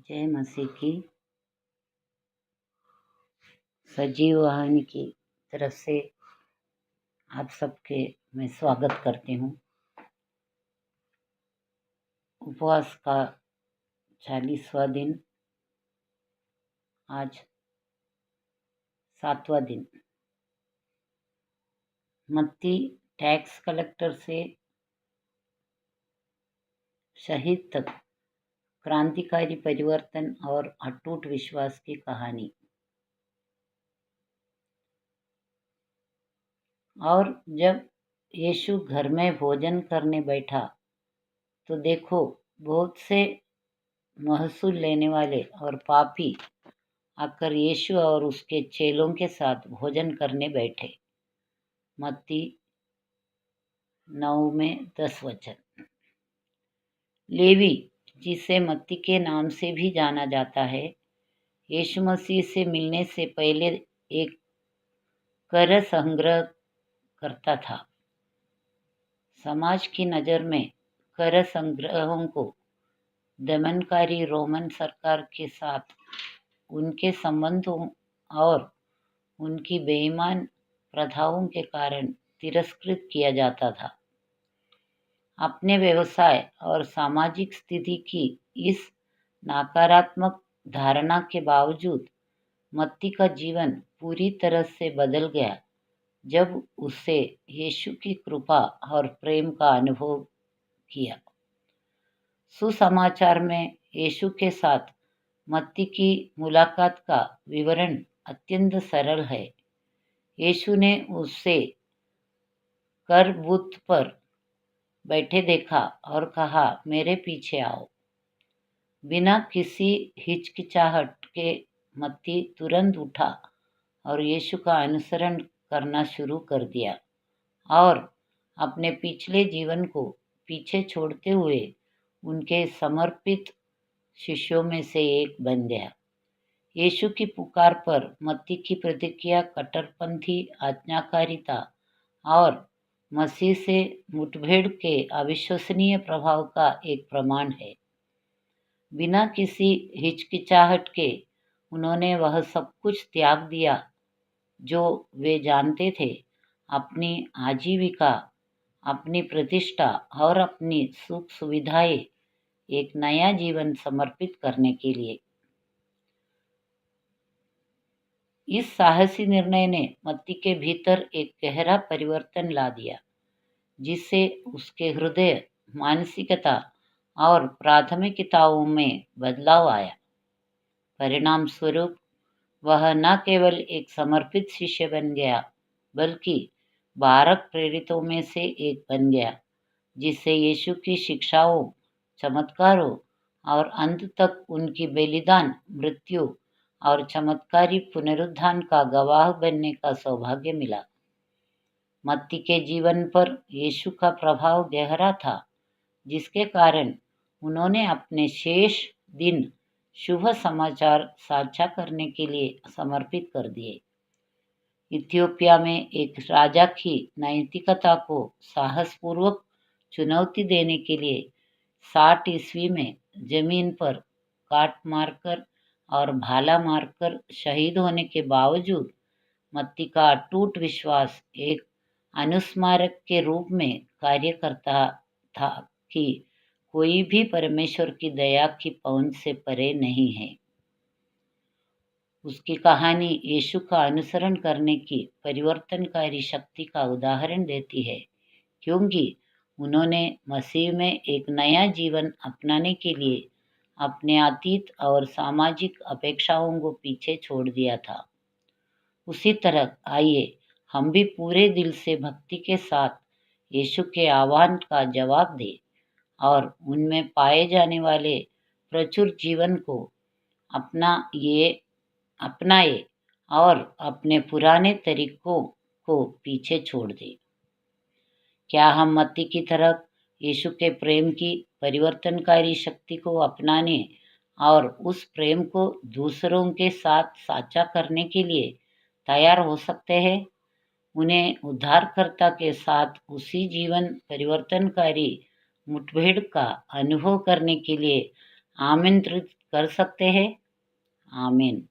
जय मसीह की। सजीव वाहिनी की तरफ से आप सबके मैं स्वागत करती हूँ। उपवास का 40वां दिन, आज 7वां दिन। मत्ती टैक्स कलेक्टर से शहीद तक क्रांतिकारी परिवर्तन और अटूट विश्वास की कहानी। और जब यीशु घर में भोजन करने बैठा तो देखो, बहुत से महसूल लेने वाले और पापी आकर यीशु और उसके चेलों के साथ भोजन करने बैठे। मत्ती 9 में 10 वचन। लेवी, जिसे मत्ती के नाम से भी जाना जाता है, यीशु मसीह से मिलने से पहले एक कर संग्रह करता था। समाज की नज़र में कर संग्रहों को दमनकारी रोमन सरकार के साथ उनके संबंधों और उनकी बेईमान प्रथाओं के कारण तिरस्कृत किया जाता था। अपने व्यवसाय और सामाजिक स्थिति की इस नकारात्मक धारणा के बावजूद मत्ती का जीवन पूरी तरह से बदल गया जब उससे यीशु की कृपा और प्रेम का अनुभव किया। सुसमाचार में यीशु के साथ मत्ती की मुलाकात का विवरण अत्यंत सरल है। यीशु ने उससे कर बूथ पर बैठे देखा और कहा, मेरे पीछे आओ। बिना किसी हिचकिचाहट के मत्ती तुरंत उठा और यीशु का अनुसरण करना शुरू कर दिया और अपने पिछले जीवन को पीछे छोड़ते हुए उनके समर्पित शिष्यों में से एक बन गया। यीशु की पुकार पर मत्ती की प्रतिक्रिया कट्टरपंथी आज्ञाकारिता और मसीह से मुठभेड़ के अविश्वसनीय प्रभाव का एक प्रमाण है। बिना किसी हिचकिचाहट के उन्होंने वह सब कुछ त्याग दिया जो वे जानते थे, अपनी आजीविका, अपनी प्रतिष्ठा और अपनी सुख सुविधाएं एक नया जीवन समर्पित करने के लिए। इस साहसी निर्णय ने मत्ती के भीतर एक गहरा परिवर्तन ला दिया, जिससे उसके हृदय, मानसिकता और प्राथमिकताओं में बदलाव आया। परिणाम स्वरूप वह न केवल एक समर्पित शिष्य बन गया, बल्कि 12 प्रेरितों में से एक बन गया, जिससे यीशु की शिक्षाओं, चमत्कारों और अंत तक उनकी बलिदान, मृत्यु और चमत्कारी पुनरुत्थान का गवाह बनने का सौभाग्य मिला। मत्ती के जीवन पर यीशु का प्रभाव गहरा था, जिसके कारण उन्होंने अपने शेष दिन शुभ समाचार साझा करने के लिए समर्पित कर दिए। इथियोपिया में एक राजा की नैतिकता को साहसपूर्वक चुनौती देने के लिए 60 ईस्वी में जमीन पर काट मारकर और भाला मारकर शहीद होने के बावजूद मत्ती का अटूट विश्वास एक अनुस्मारक के रूप में कार्य करता था कि कोई भी परमेश्वर की दया की पहुंच से परे नहीं है। उसकी कहानी यीशु का अनुसरण करने की परिवर्तनकारी शक्ति का उदाहरण देती है, क्योंकि उन्होंने मसीह में एक नया जीवन अपनाने के लिए अपने अतीत और सामाजिक अपेक्षाओं को पीछे छोड़ दिया था। उसी तरह आइए हम भी पूरे दिल से भक्ति के साथ यीशु के आह्वान का जवाब दें और उनमें पाए जाने वाले प्रचुर जीवन को अपनाए और अपने पुराने तरीकों को पीछे छोड़ दें। क्या हम मत्ती की तरह यीशु के प्रेम की परिवर्तनकारी शक्ति को अपनाने और उस प्रेम को दूसरों के साथ साझा करने के लिए तैयार हो सकते हैं? उन्हें उद्धारकर्ता के साथ उसी जीवन परिवर्तनकारी मुठभेड़ का अनुभव करने के लिए आमंत्रित कर सकते हैं। आमीन।